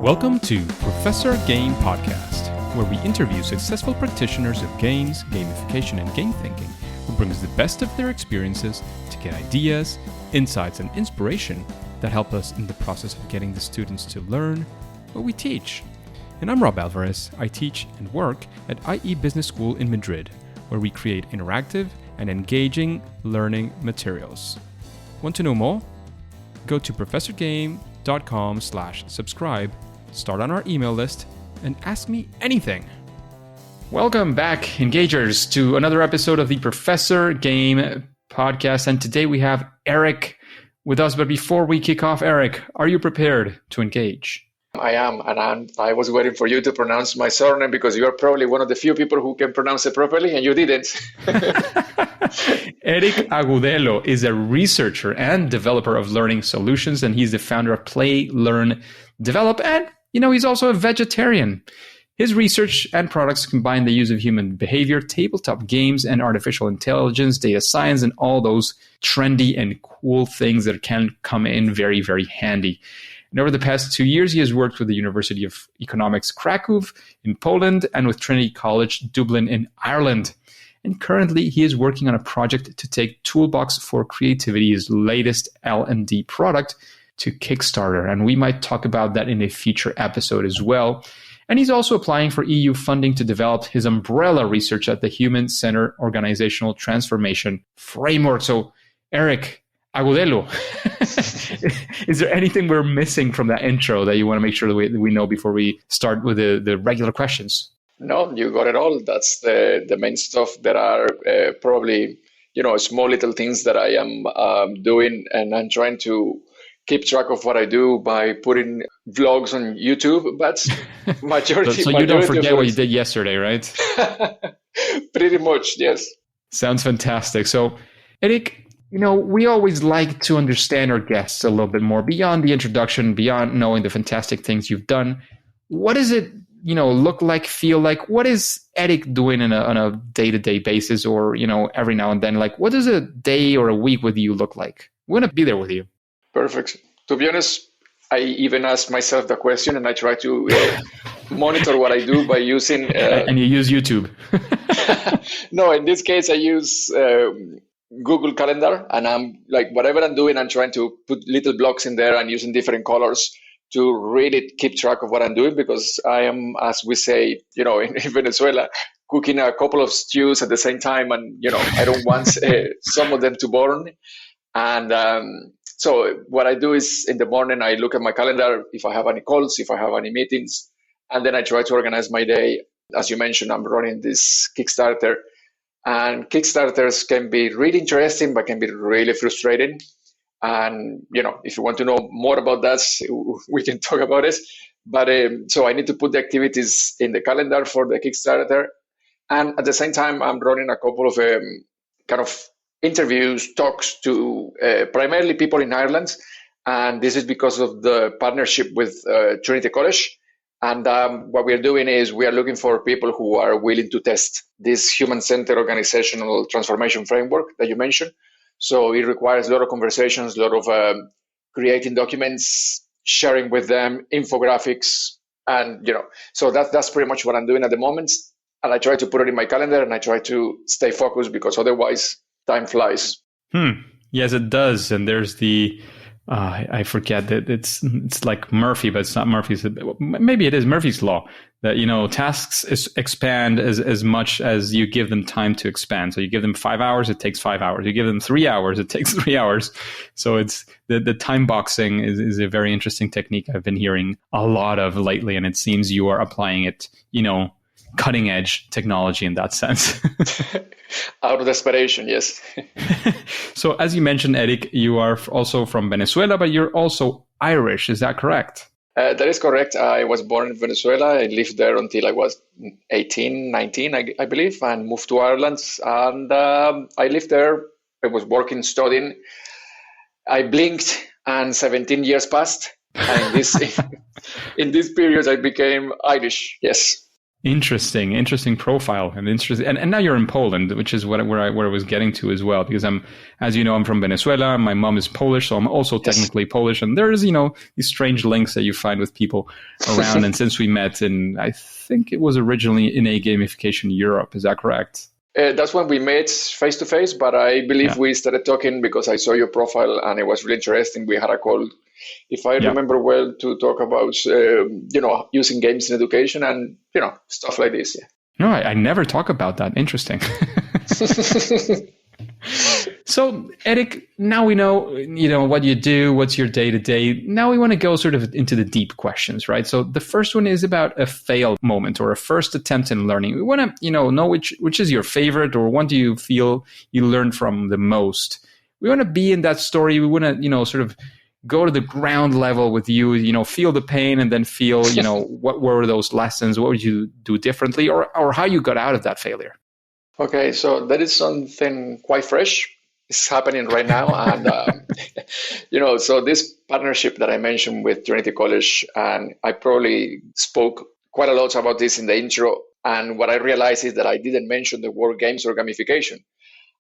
Welcome to Professor Game Podcast, where we interview successful practitioners of games, gamification, and game thinking who brings the best of their experiences to get ideas, insights, and inspiration that help us in the process of getting the students to learn what we teach. And I'm Rob Alvarez. I teach and work at IE Business School in Madrid, where we create interactive and engaging learning materials. Want to know more? Go to professorgame.com/subscribe, start on our email list, and ask me anything. Welcome back, engagers, to another episode of the Professor Game Podcast. And today we have Erik with us. But before we kick off, Erik, are you prepared to engage? I am, and I was waiting for you to pronounce my surname because you are probably one of the few people who can pronounce it properly, and you didn't. Erik Agudelo is a researcher and developer of learning solutions, and he's the founder of Play, Learn, Develop, and, he's also a vegetarian. His research and products combine the use of human behavior, tabletop games, and artificial intelligence, data science, and all those trendy and cool things that can come in very, very handy. And over the past 2 years, he has worked with the University of Economics Krakow in Poland and with Trinity College Dublin in Ireland. And currently, he is working on a project to take ToolBox for Creativity's latest L&D product to Kickstarter. And we might talk about that in a future episode as well. And he's also applying for EU funding to develop his umbrella research at the Human-Centered Organisational Transformation Framework. So, Erik Agudelo, is there anything we're missing from that intro that you want to make sure that we know before we start with the regular questions? No, you got it all. That's the main stuff. There are probably, small little things that I am doing, and I'm trying to keep track of what I do by putting vlogs on YouTube. But majority. So you don't forget what you did yesterday, right? Pretty much, yes. Sounds fantastic. So, Erik, we always like to understand our guests a little bit more beyond the introduction, beyond knowing the fantastic things you've done. What does it, look like, feel like? What is Erik doing on a day-to-day basis, or, every now and then? Like, what does a day or a week with you look like? We're going to be there with you. Perfect. To be honest, I even ask myself the question, and I try to monitor what I do by using... and you use YouTube. No, in this case, I use... Google Calendar, and I'm like, whatever I'm doing, I'm trying to put little blocks in there and using different colors to really keep track of what I'm doing, because I am, as we say, in Venezuela, cooking a couple of stews at the same time, and I don't want some of them to burn. And so what I do is, in the morning, I look at my calendar, if I have any calls, if I have any meetings, and then I try to organize my day. As you mentioned, I'm running this Kickstarter. And Kickstarters can be really interesting, but can be really frustrating. And, if you want to know more about that, we can talk about it. But so I need to put the activities in the calendar for the Kickstarter. And at the same time, I'm running a couple of kind of interviews, talks to primarily people in Ireland. And this is because of the partnership with Trinity College. And what we're doing is we are looking for people who are willing to test this human-centered organizational transformation framework that you mentioned. So it requires a lot of conversations, a lot of creating documents, sharing with them, infographics, and, so that's pretty much what I'm doing at the moment. And I try to put it in my calendar, and I try to stay focused, because otherwise time flies. Yes, it does. And there's the... I forget that it's like Murphy, but it's not Murphy's. Maybe it is Murphy's law that, tasks expand as much as you give them time to expand. So you give them 5 hours, it takes 5 hours. You give them 3 hours, it takes 3 hours. So it's the time boxing is a very interesting technique I've been hearing a lot of lately. And it seems you are applying it, cutting edge technology in that sense. Out of desperation, yes. So as you mentioned, Erik, you are also from Venezuela, but you're also Irish. Is that correct? That is correct. I was born in Venezuela. I lived there until I was 18, 19, I believe, and moved to Ireland. And I lived there. I was working, studying. I blinked, and 17 years passed. And in this period, I became Irish, yes. Interesting profile, and interesting. And now you're in Poland, which is where I was getting to as well, because as you know, I'm from Venezuela. My mom is Polish, so I'm also technically Polish. And there's, these strange links that you find with people around. And since we met I think it was originally in a gamification Europe, is that correct? That's when we met face to face, but I believe we started talking because I saw your profile and it was really interesting. We had a call, if I remember well, to talk about, using games in education and, stuff like this. Yeah. No, I never talk about that. Interesting. So, Erik, now we know, what you do, what's your day-to-day. Now we want to go sort of into the deep questions, right? So the first one is about a fail moment or a first attempt in learning. We want to, know which is your favorite, or one do you feel you learned from the most. We want to be in that story. We want to, sort of go to the ground level with you, feel the pain and then feel, what were those lessons? What would you do differently, or how you got out of that failure? Okay, so that is something quite fresh. It's happening right now. And, so this partnership that I mentioned with Trinity College, and I probably spoke quite a lot about this in the intro. And what I realized is that I didn't mention the word games or gamification.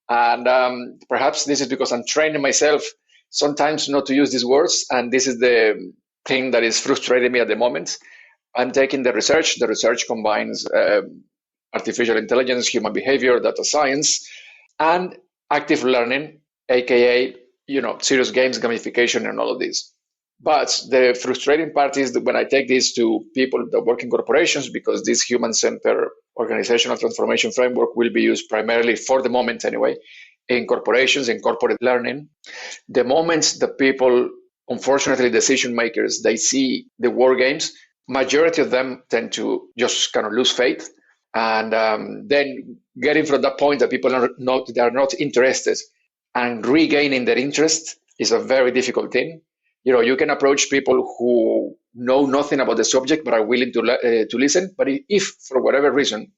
And perhaps this is because I'm training myself sometimes not to use these words. And this is the thing that is frustrating me at the moment. I'm taking the research. The research combines artificial intelligence, human behavior, data science, and active learning, aka, serious games, gamification, and all of this. But the frustrating part is that when I take this to people that work in corporations, because this human-centered organizational transformation framework will be used primarily, for the moment anyway, in corporations, in corporate learning, the moment that people, unfortunately, decision makers, they see the war games, majority of them tend to just kind of lose faith. And then getting from that point that people are not interested and regaining their interest is a very difficult thing. You can approach people who know nothing about the subject but are willing to listen. But if for whatever reason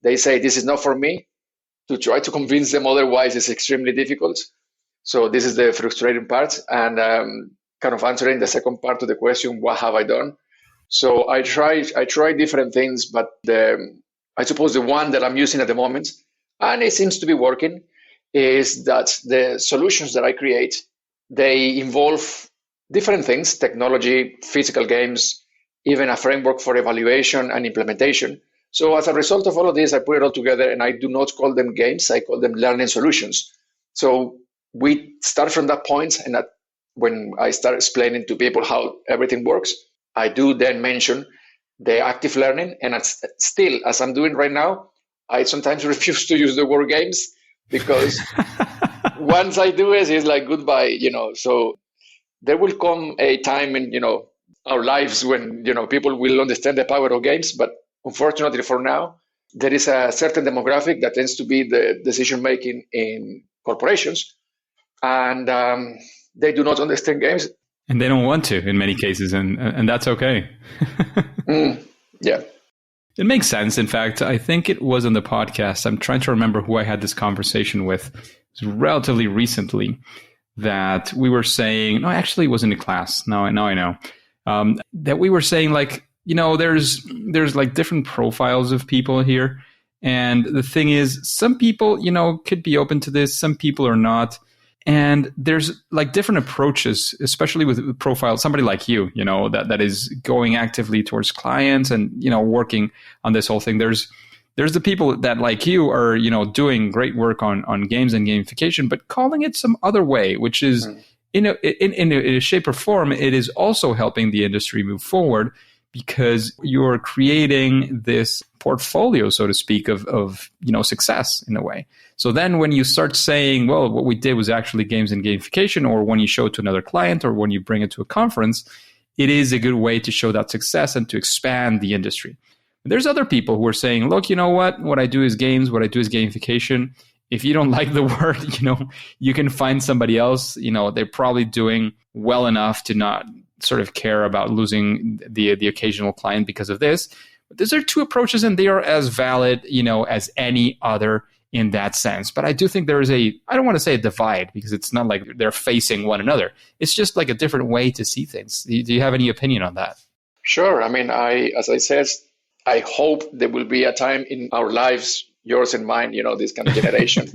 they say this is not for me, to try to convince them otherwise is extremely difficult. So this is the frustrating part. And kind of answering the second part of the question, what have I done? So I try different things, but I suppose the one that I'm using at the moment, and it seems to be working, is that the solutions that I create, they involve different things: technology, physical games, even a framework for evaluation and implementation. So as a result of all of this, I put it all together, and I do not call them games, I call them learning solutions. So we start from that point, and when I start explaining to people how everything works, I do then mention the active learning. And still, as I'm doing right now, I sometimes refuse to use the word games, because once I do it, it's like goodbye, So there will come a time in, our lives when, people will understand the power of games. But unfortunately for now, there is a certain demographic that tends to be the decision-making in corporations. And they do not understand games. And they don't want to in many cases, and that's okay. Yeah. It makes sense. In fact, I think it was on the podcast. I'm trying to remember who I had this conversation with. It was relatively recently that we were saying, no, actually it was in a class. Now I know. That we were saying, like, there's like different profiles of people here. And the thing is, some people, could be open to this. Some people are not. And there's like different approaches, especially with profile, somebody like you, that is going actively towards clients and, working on this whole thing. There's the people that, like you, are, doing great work on games and gamification, but calling it some other way, which is in a shape or form, it is also helping the industry move forward, because you're creating this portfolio, so to speak, of success in a way. So then when you start saying, well, what we did was actually games and gamification, or when you show it to another client, or when you bring it to a conference, it is a good way to show that success and to expand the industry. There's other people who are saying, look, you know what I do is games, what I do is gamification. If you don't like the word, you can find somebody else. They're probably doing well enough to not sort of care about losing the occasional client because of this. But these are two approaches, and they are as valid, as any other in that sense. But I do think there is I don't want to say a divide, because it's not like they're facing one another. It's just like a different way to see things. Do you have any opinion on that? Sure. I mean, as I said, I hope there will be a time in our lives, yours and mine, this kind of generation,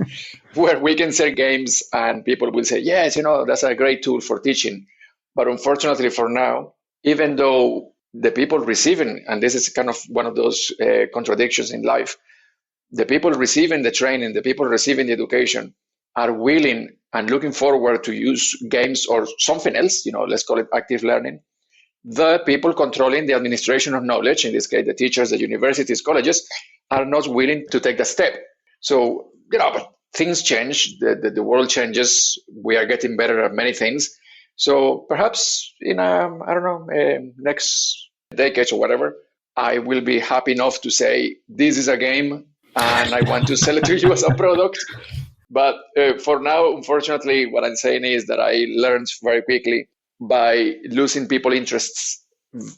where we can sell games and people will say, yes, that's a great tool for teaching. But unfortunately for now, even though the people receiving, and this is kind of one of those contradictions in life, the people receiving the training, the people receiving the education are willing and looking forward to use games or something else, let's call it active learning. The people controlling the administration of knowledge, in this case, the teachers, the universities, colleges, are not willing to take that step. So, but things change, the world changes, we are getting better at many things. So perhaps in, next decades or whatever, I will be happy enough to say, this is a game and I want to sell it to you as a product. But for now, unfortunately, what I'm saying is that I learned very quickly by losing people interests,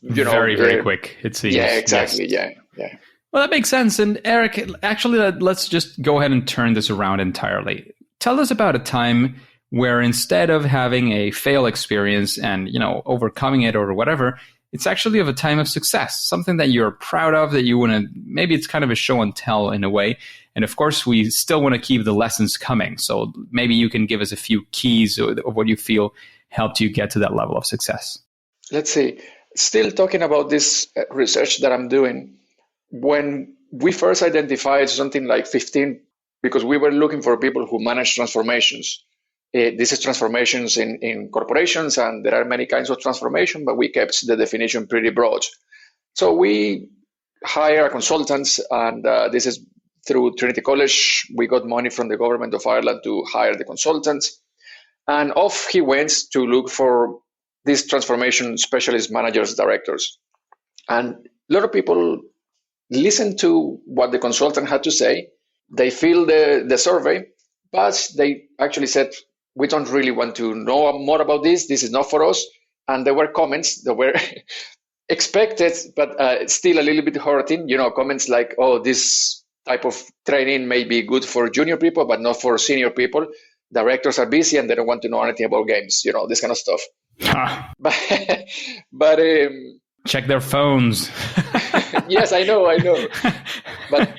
very quick, it seems. Yeah, exactly. Yes. Yeah. Well, that makes sense. And Erik, actually, let's just go ahead and turn this around entirely. Tell us about a time where instead of having a fail experience and, overcoming it or whatever, it's actually of a time of success, something that you're proud of, that you want to, maybe it's kind of a show and tell in a way. And of course, we still want to keep the lessons coming. So maybe you can give us a few keys of what you feel helped you get to that level of success. Let's see. Still talking about this research that I'm doing, when we first identified something like 15, because we were looking for people who manage transformations. This is transformations in corporations, and there are many kinds of transformation, but we kept the definition pretty broad. So we hire consultants, and this is through Trinity College. We got money from the government of Ireland to hire the consultants. And off he went to look for these transformation specialist managers, directors. And a lot of people listened to what the consultant had to say. They filled the survey, but they actually said, we don't really want to know more about this. This is not for us. And there were comments that were expected, but still a little bit hurting. Comments like, oh, this type of training may be good for junior people, but not for senior people. Directors are busy and they don't want to know anything about games, this kind of stuff. But check their phones. Yes, I know. But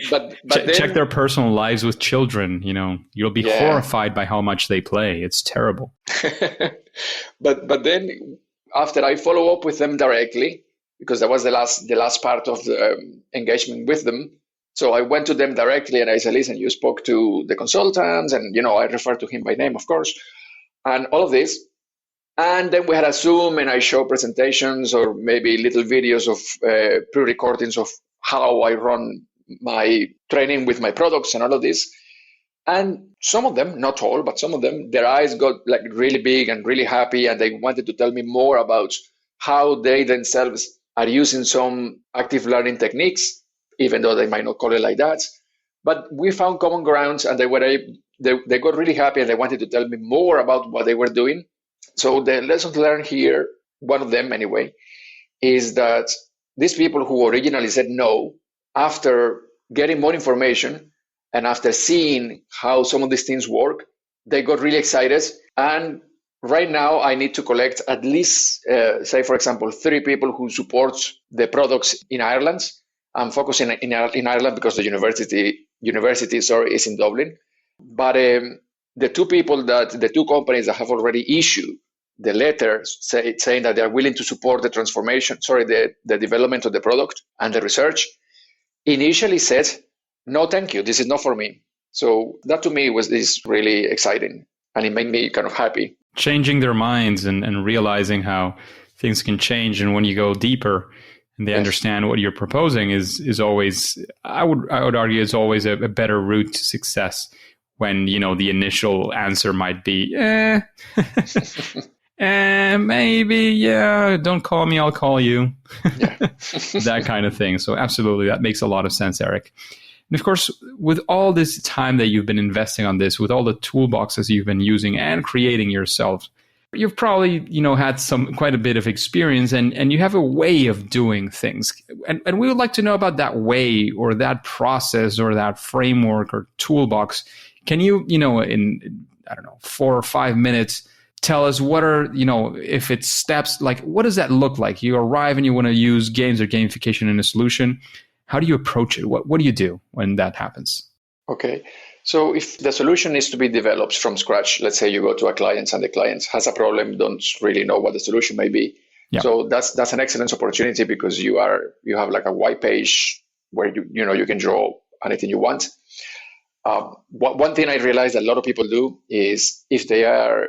check their personal lives with children. You'll be horrified by how much they play. It's terrible. But then after I follow up with them directly, because that was the last part of the engagement with them. So I went to them directly and I said, listen, you spoke to the consultants, and, I refer to him by name, of course, and all of this. And then we had a Zoom and I show presentations or maybe little videos of pre-recordings of how I run my training with my products and all of this. And some of them, not all, but some of them, their eyes got like really big and really happy. And they wanted to tell me more about how they themselves are using some active learning techniques, even though they might not call it like that. But we found common grounds, and they got really happy and they wanted to tell me more about what they were doing. So the lessons learned here, one of them anyway, is that these people who originally said no, after getting more information and after seeing how some of these things work, they got really excited. And right now I need to collect at least, say, for example, 3 people who support the products in Ireland. I'm focusing in Ireland because the university is in Dublin. But the 2 companies that have already issued the letter saying that they are willing to support the the development of the product and the research, initially said, no, thank you, this is not for me. So that to me is really exciting, and it made me kind of happy. Changing their minds and realizing how things can change, and when you go deeper and they understand what you're proposing is always, I would argue, is always a better route to success. When, the initial answer might be, maybe, yeah, don't call me, I'll call you. That kind of thing. So absolutely, that makes a lot of sense, Erik. And of course, with all this time that you've been investing on this, with all the toolboxes you've been using and creating yourself, you've probably, had quite a bit of experience, and you have a way of doing things. And we would like to know about that way, or that process, or that framework or toolbox. Can you, in, 4 or 5 minutes, tell us what are, if it's steps, like what does that look like? You arrive and you want to use games or gamification in a solution. How do you approach it? What do you do when that happens? Okay. So if the solution is to be developed from scratch, let's say you go to a client and the client has a problem, don't really know what the solution may be. Yeah. So that's an excellent opportunity because you have like a white page where you can draw anything you want. One thing I realized a lot of people do is if they are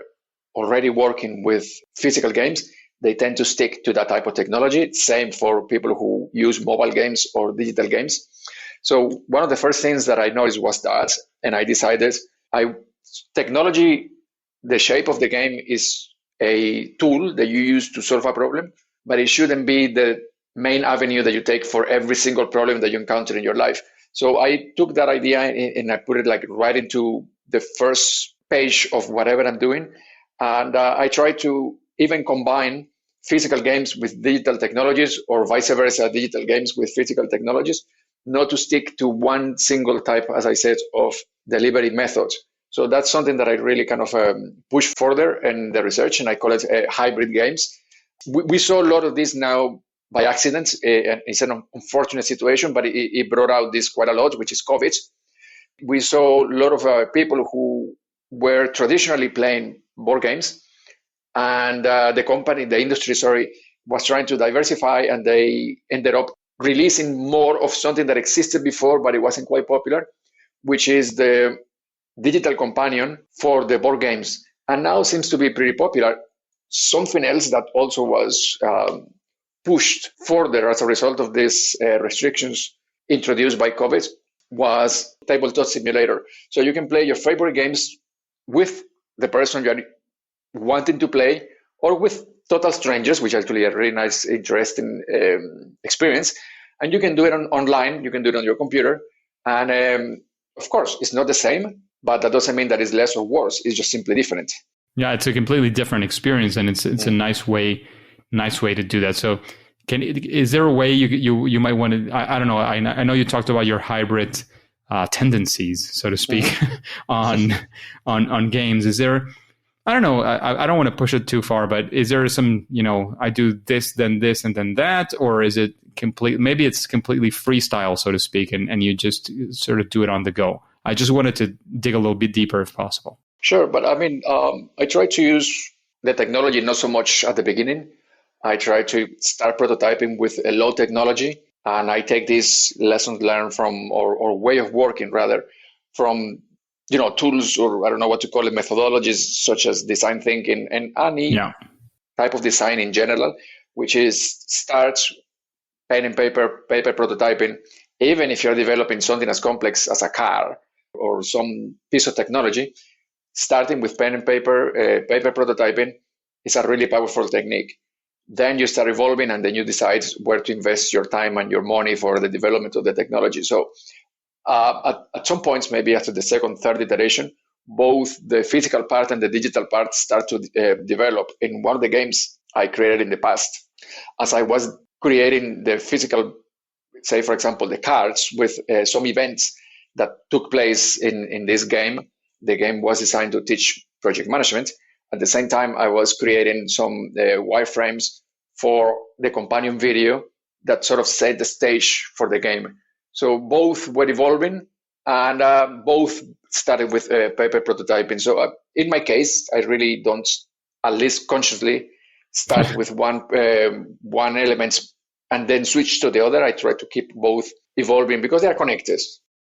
already working with physical games, they tend to stick to that type of technology. Same for people who use mobile games or digital games. So one of the first things that I noticed was that, and I decided technology, the shape of the game is a tool that you use to solve a problem, but it shouldn't be the main avenue that you take for every single problem that you encounter in your life. So I took that idea and I put it like right into the first page of whatever I'm doing. And I try to even combine physical games with digital technologies or vice versa, digital games with physical technologies, not to stick to one single type, as I said, of delivery method. So that's something that I really kind of push further in the research, and I call it hybrid games. We saw a lot of this now by accident. It's an unfortunate situation, but it brought out this quite a lot, which is COVID. We saw a lot of people who were traditionally playing board games, and the industry, was trying to diversify, and they ended up releasing more of something that existed before, but it wasn't quite popular, which is the digital companion for the board games, and now seems to be pretty popular. Something else that also was pushed further as a result of these restrictions introduced by COVID was tabletop simulator. So you can play your favorite games with the person you're wanting to play, or with total strangers, which is actually a really nice, interesting experience. And you can do it online, you can do it on your computer. And of course, it's not the same, but that doesn't mean that it's less or worse. It's just simply different. Yeah, it's a completely different experience, and it's a nice way to do that. So, is there a way you might want to? I don't know. I know you talked about your hybrid tendencies, so to speak, on games. Is there? I don't know. I don't want to push it too far, but is there some? I do this, then this, and then that, or is it complete? Maybe it's completely freestyle, so to speak, and you just sort of do it on the go. I just wanted to dig a little bit deeper, if possible. Sure, but I mean, I try to use the technology not so much at the beginning. I try to start prototyping with a low technology, and I take these lessons learned from, or way of working rather, from tools, or I don't know what to call it, methodologies such as design thinking and any type of design in general, which is start pen and paper prototyping. Even if you're developing something as complex as a car or some piece of technology, starting with pen and paper prototyping is a really powerful technique. Then you start evolving, and then you decide where to invest your time and your money for the development of the technology. So at some points, maybe after the second, third iteration, both the physical part and the digital part start to develop. In one of the games I created in the past, as I was creating the physical, say, for example, the cards with some events that took place in this game. The game was designed to teach project management. At the same time, I was creating some wireframes for the companion video that sort of set the stage for the game. So both were evolving, and both started with paper prototyping. So in my case, I really don't, at least consciously, start with one element and then switch to the other. I try to keep both evolving because they are connected.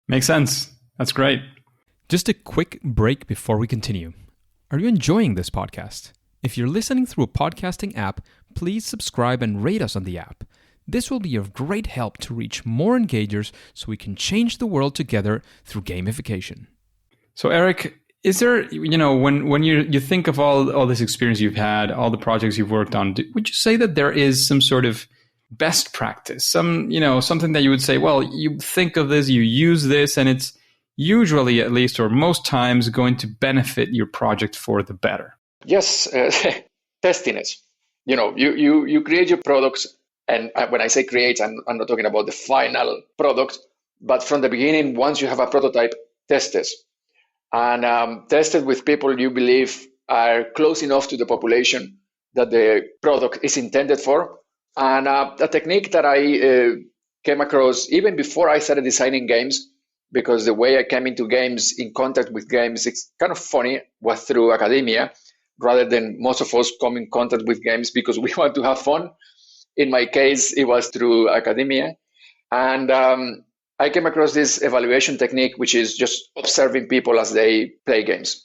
Makes sense. That's great. Just a quick break before we continue. Are you enjoying this podcast? If you're listening through a podcasting app, please subscribe and rate us on the app. This will be of great help to reach more engagers so we can change the world together through gamification. So Erik, is there, when you think of all this experience you've had, all the projects you've worked on, would you say that there is some sort of best practice, something that you would say, well, you think of this, you use this, and it's usually, at least, or most times, going to benefit your project for the better? Yes, testing it. You create your products, and when I say create, I'm not talking about the final product, but from the beginning, once you have a prototype, test it. And test it with people you believe are close enough to the population that the product is intended for. And a technique that I came across, even before I started designing games, because the way I came into games, in contact with games, it's kind of funny, was through academia, rather than most of us come in contact with games because we want to have fun. In my case, it was through academia. And I came across this evaluation technique, which is just observing people as they play games.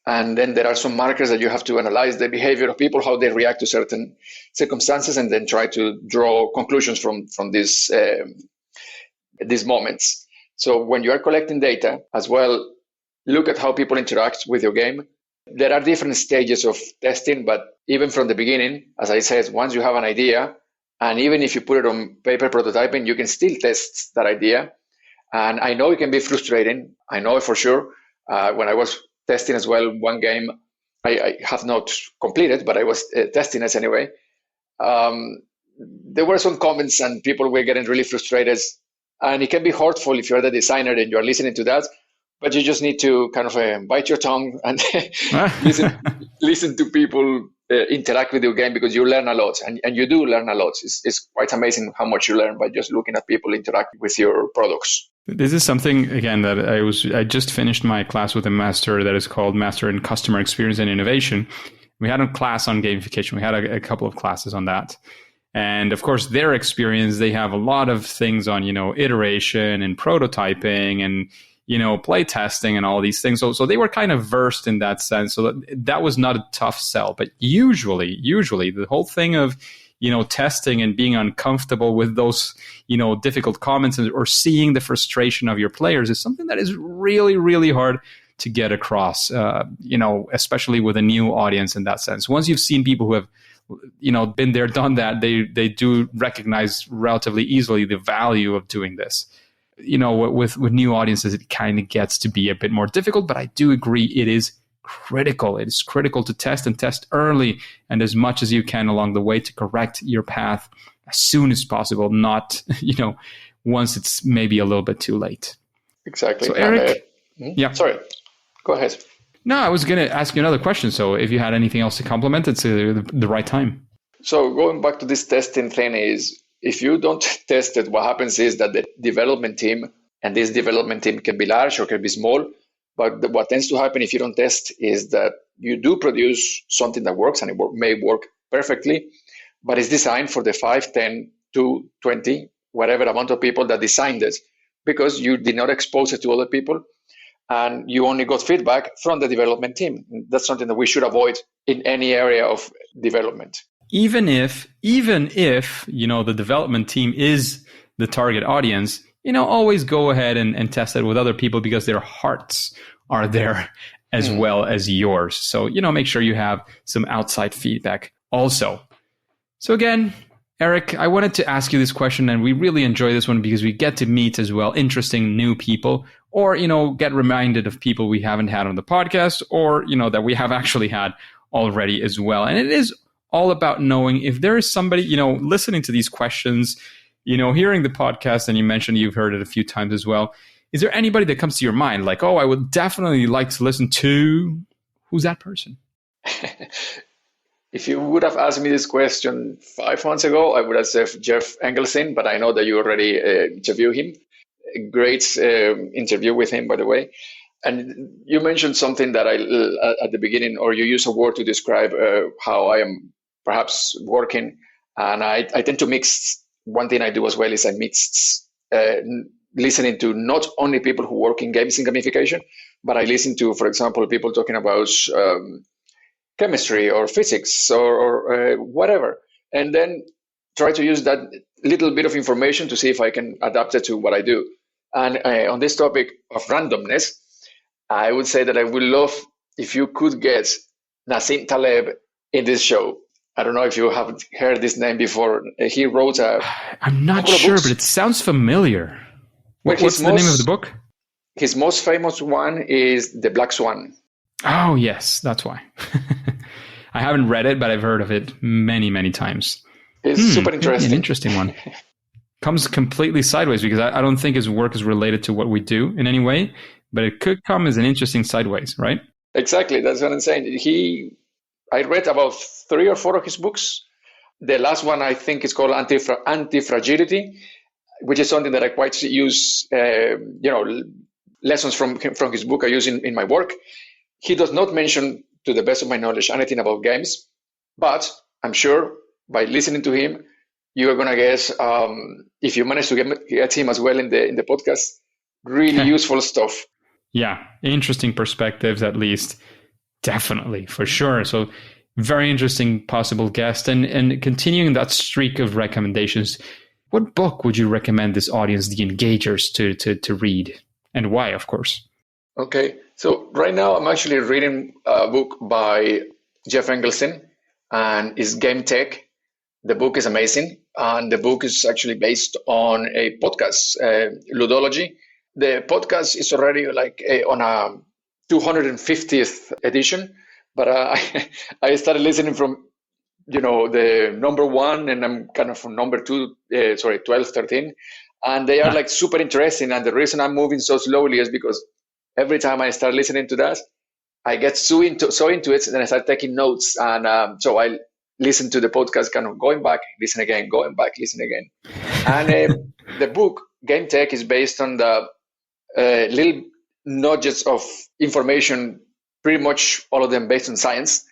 And then there are some markers that you have to analyze the behavior of people, how they react to certain circumstances, and then try to draw conclusions from these moments. So when you are collecting data as well, look at how people interact with your game. There are different stages of testing, but even from the beginning, as I said, once you have an idea, and even if you put it on paper prototyping, you can still test that idea. And I know it can be frustrating. I know it for sure. When I was testing as well, one game I have not completed, but I was testing it anyway. There were some comments and people were getting really frustrated. And it can be hurtful if you're the designer and you're listening to that. But you just need to kind of bite your tongue and listen to people interact with your game, because you learn a lot, and you do learn a lot. It's quite amazing how much you learn by just looking at people interact with your products. This is something, again, that I just finished my class with a master that is called Master in Customer Experience and Innovation. We had a class on gamification. We had a couple of classes on that. And of course, their experience, they have a lot of things on, iteration and prototyping and, play testing and all these things. So they were kind of versed in that sense. So that was not a tough sell. But usually the whole thing of, testing and being uncomfortable with those, difficult comments or seeing the frustration of your players is something that is really, really hard to get across, especially with a new audience in that sense. Once you've seen people who have, been there, done that, they do recognize relatively easily the value of doing this. With new audiences, it kind of gets to be a bit more difficult, but I do agree it is critical. It is critical to test early and as much as you can along the way to correct your path as soon as possible, not, once it's maybe a little bit too late. Exactly. So Erik, yeah. Sorry, go ahead. No, I was going to ask you another question. So if you had anything else to complement, it's the right time. So going back to this testing thing is, if you don't test it, what happens is that the development team, and this development team can be large or can be small, but what tends to happen if you don't test is that you do produce something that works, and it may work perfectly, but it's designed for the 5, 10, to 20, whatever amount of people that designed it, because you did not expose it to other people. And you only got feedback from the development team. That's something that we should avoid in any area of development. Even if the development team is the target audience, always go ahead and test it with other people, because their hearts are there as well as yours. So, make sure you have some outside feedback also. So again, Erik, I wanted to ask you this question, and we really enjoy this one because we get to meet as well interesting new people, or, get reminded of people we haven't had on the podcast, or, that we have actually had already as well. And it is all about knowing if there is somebody, listening to these questions, hearing the podcast, and you mentioned you've heard it a few times as well. Is there anybody that comes to your mind like, oh, I would definitely like to listen to, who's that person? If you would have asked me this question 5 months ago, I would have said Jeff Engelstein, but I know that you already interviewed him. A great interview with him, by the way. And you mentioned something that at the beginning, or you use a word to describe how I am perhaps working. And I tend to mix. One thing I do as well is I mix listening to not only people who work in games and gamification, but I listen to, for example, people talking about chemistry or physics or whatever, and then try to use that little bit of information to see if I can adapt it to what I do. And on this topic of randomness, I would say that I would love if you could get Nassim Taleb in this show. I don't know if you have heard this name before. He wrote I'm not sure, but it sounds familiar. What's the name of the book? His most famous one is The Black Swan. Oh, yes, that's why. I haven't read it, but I've heard of it many, many times. It's super interesting. An interesting one. Comes completely sideways because I don't think his work is related to what we do in any way, but it could come as an interesting sideways, right? Exactly. That's what I'm saying. I read about 3 or 4 of his books. The last one, I think, is called Anti-Fragility. which is something that I quite use, lessons from his book I use in my work. He does not mention, to the best of my knowledge, anything about games, but I'm sure by listening to him, you are going to guess, if you manage to get him as well in the podcast, really useful stuff. Yeah, interesting perspectives at least. Definitely, for sure. So very interesting possible guest. And continuing that streak of recommendations, what book would you recommend this audience, the engagers, to read? And why, of course? Okay, so right now I'm actually reading a book by Jeff Engelson, and it's Game Tech. The book is amazing, and the book is actually based on a podcast, Ludology. The podcast is already on a 250th edition, but I started listening from the number 1, and I'm kind of from number 2, 12, 13, and they are super interesting. And the reason I'm moving so slowly is because every time I start listening to that, I get so into it, and then I start taking notes, and so I listen to the podcast, kind of going back, listen again, going back, listen again. And the book Game Tech is based on the little nudges of information, pretty much all of them based on science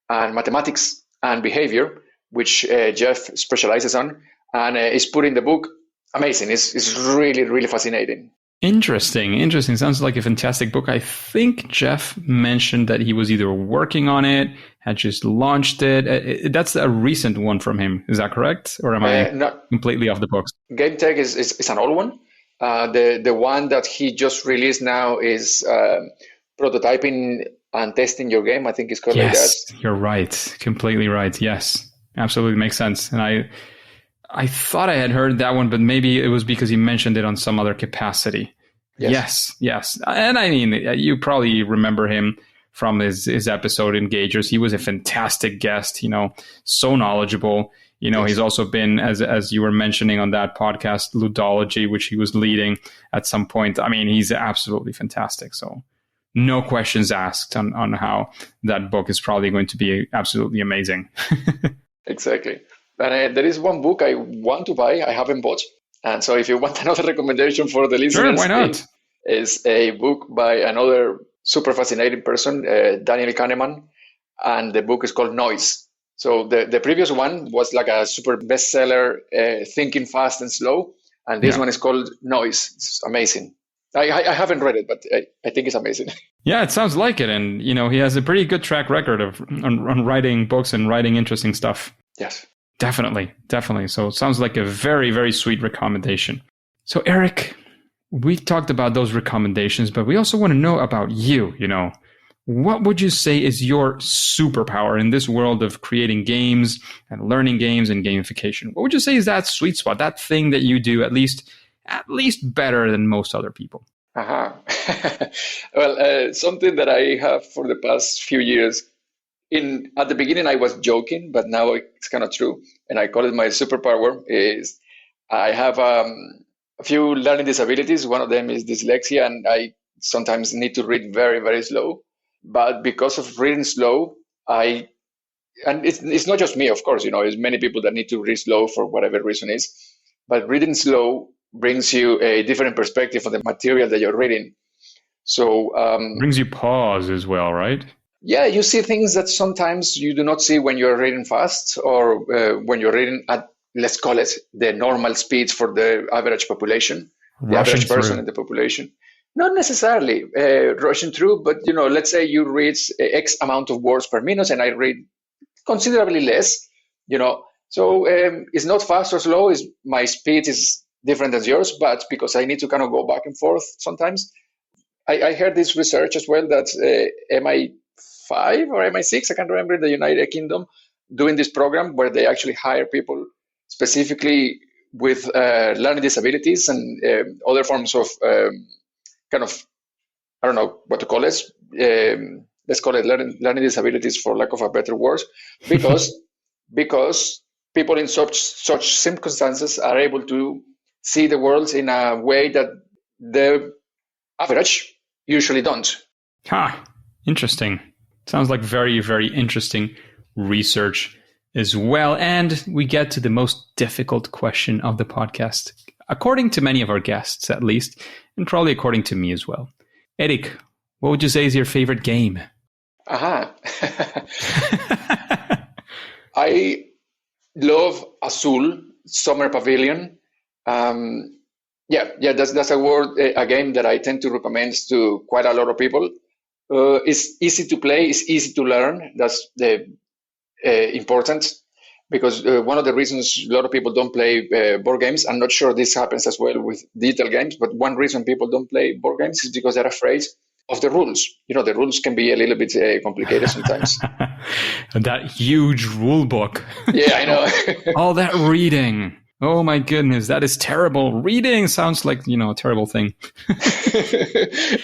and mathematics and behavior, which Jeff specializes on, and is put in the book. Amazing. It's really, really fascinating. Interesting. Sounds like a fantastic book. I think Jeff mentioned that he was either working on it, had just launched it. That's a recent one from him. Is that correct? Or am I completely off the books? Game Tech is an old one. The one that he just released now is prototyping and testing your game. I think it's called like that. Yes, you're right. Completely right. Yes, absolutely makes sense. And I thought I had heard that one, but maybe it was because he mentioned it on some other capacity. Yes. And I mean, you probably remember him from his episode Engagers. He was a fantastic guest, so knowledgeable. He's also been, as you were mentioning on that podcast, Ludology, which he was leading at some point. I mean, he's absolutely fantastic. So no questions asked on how that book is probably going to be absolutely amazing. Exactly. And there is one book I want to buy, I haven't bought. And so if you want another recommendation for the listeners, sure, why not? Is a book by another super fascinating person, Daniel Kahneman, and the book is called Noise. So the previous one was like a super bestseller, Thinking Fast and Slow, and this one is called Noise. It's amazing. I haven't read it, but I think it's amazing. Yeah, it sounds like it. And, he has a pretty good track record on writing books and writing interesting stuff. Yes. Definitely. So it sounds like a very, very sweet recommendation. So, Erik, we talked about those recommendations, but we also want to know about you, What would you say is your superpower in this world of creating games and learning games and gamification? What would you say is that sweet spot, that thing that you do at least better than most other people? Well, something that I have for the past few years, at the beginning I was joking, but now it's kind of true, and I call it my superpower, is I have a few learning disabilities. One of them is dyslexia, and I sometimes need to read very, very slow. But because of reading slow, and it's not just me, of course, there's many people that need to read slow for whatever reason is, but reading slow brings you a different perspective on the material that you're reading. So brings you pause as well, right? Yeah, you see things that sometimes you do not see when you're reading fast, or when you're reading at, let's call it, the normal speeds for the average population, the average person in the population. Not necessarily rushing through, but let's say you read X amount of words per minute, and I read considerably less. So it's not fast or slow. My speed is different than yours, but because I need to kind of go back and forth sometimes. I heard this research as well that MI5 or MI6, I can't remember, in the United Kingdom, doing this program where they actually hire people specifically with learning disabilities and other forms of kind of, I don't know what to call it. Let's call it learning disabilities, for lack of a better word, because people in such circumstances are able to see the world in a way that the average usually don't. Interesting. Sounds like very, very interesting research as well. And we get to the most difficult question of the podcast. according to many of our guests at least, and probably according to me as well. Erik, what would you say is your favorite game? Aha. I love Azul, Summer Pavilion. That's a game that I tend to recommend to quite a lot of people. It's easy to play, it's easy to learn. That's the important, because one of the reasons a lot of people don't play board games, I'm not sure this happens as well with digital games, but one reason people don't play board games is because they're afraid of the rules. The rules can be a little bit complicated sometimes. And that huge rule book. Yeah, I know. All that reading. Oh my goodness, that is terrible. Reading sounds like, a terrible thing.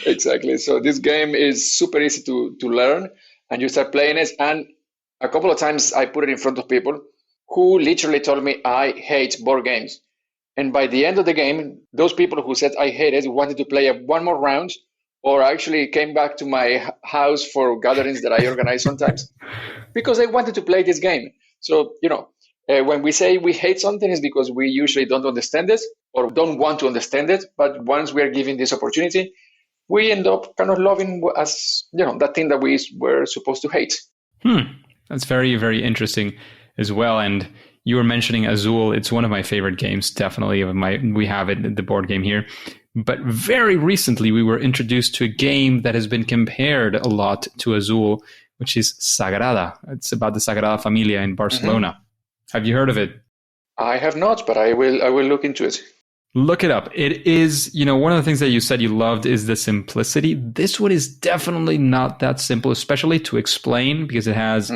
Exactly. So this game is super easy to learn, and you start playing it. And a couple of times I put it in front of people who literally told me, I hate board games. And by the end of the game, those people who said I hate it wanted to play one more round, or actually came back to my house for gatherings that I organize sometimes, because they wanted to play this game. So, when we say we hate something, it's because we usually don't understand it or don't want to understand it. But once we are given this opportunity, we end up kind of loving as, that thing that we were supposed to hate. That's very, very interesting as well. And you were mentioning Azul. It's one of my favorite games, definitely. We have it, the board game here. But very recently, we were introduced to a game that has been compared a lot to Azul, which is Sagrada. It's about the Sagrada Familia in Barcelona. Mm-hmm. Have you heard of it? I have not, but I will look into it. Look it up. It is, one of the things that you said you loved is the simplicity. This one is definitely not that simple, especially to explain, because it has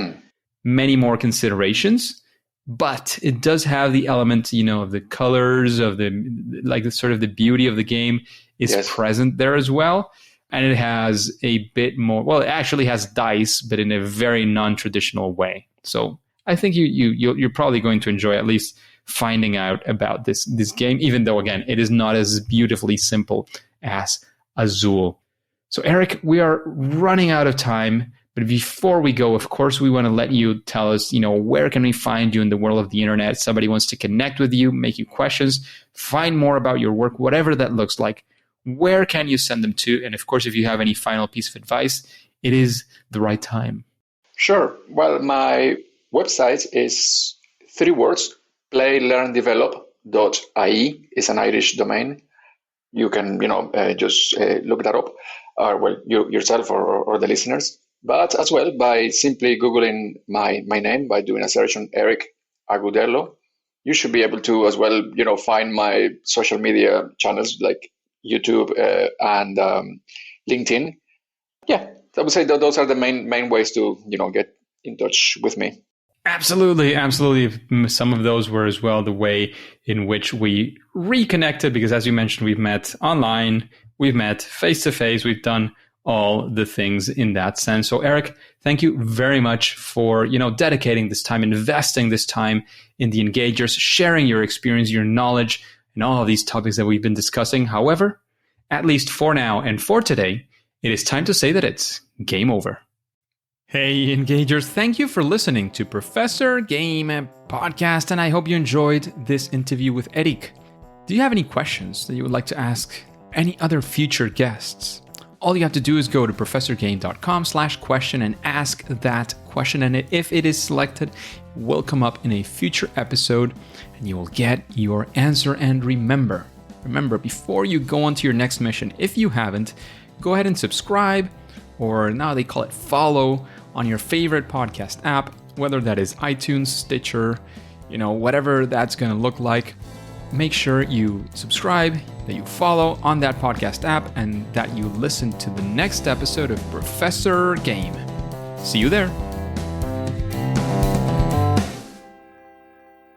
many more considerations. But it does have the element, of the colors, of the sort of the beauty of the game is present there as well. And it has a bit more, well, it actually has dice, but in a very non-traditional way. So I think you're probably going to enjoy at least finding out about this game, even though, again, it is not as beautifully simple as Azul. So, Erik, we are running out of time. But before we go, of course, we want to let you tell us, where can we find you in the world of the internet? Somebody wants to connect with you, make you questions, find more about your work, whatever that looks like. Where can you send them to? And of course, if you have any final piece of advice, it is the right time. Sure. Well, my website is 3 words, playlearndevelop.ie. It's an Irish domain. You can, just look that up, yourself or the listeners. But as well, by simply Googling my name, by doing a search on Erik Agudelo, you should be able to as well, find my social media channels like YouTube and LinkedIn. Yeah, I would say that those are the main ways to, get in touch with me. Absolutely. Some of those were as well the way in which we reconnected, because as you mentioned, we've met online, we've met face-to-face, we've done all the things in that sense. So Erik, thank you very much for, dedicating this time, investing this time in the engagers, sharing your experience, your knowledge, and all of these topics that we've been discussing. However, at least for now and for today, it is time to say that it's game over. Hey, engagers, thank you for listening to Professor Game Podcast, and I hope you enjoyed this interview with Erik. Do you have any questions that you would like to ask any other future guests? All you have to do is go to professorgame.com/question and ask that question, and if it is selected, it will come up in a future episode, and you will get your answer. And remember, before you go on to your next mission, if you haven't, go ahead and subscribe, or now they call it follow, on your favorite podcast app, whether that is iTunes, Stitcher, whatever that's going to look like. Make sure you subscribe, that you follow on that podcast app, and that you listen to the next episode of Professor Game. See you there.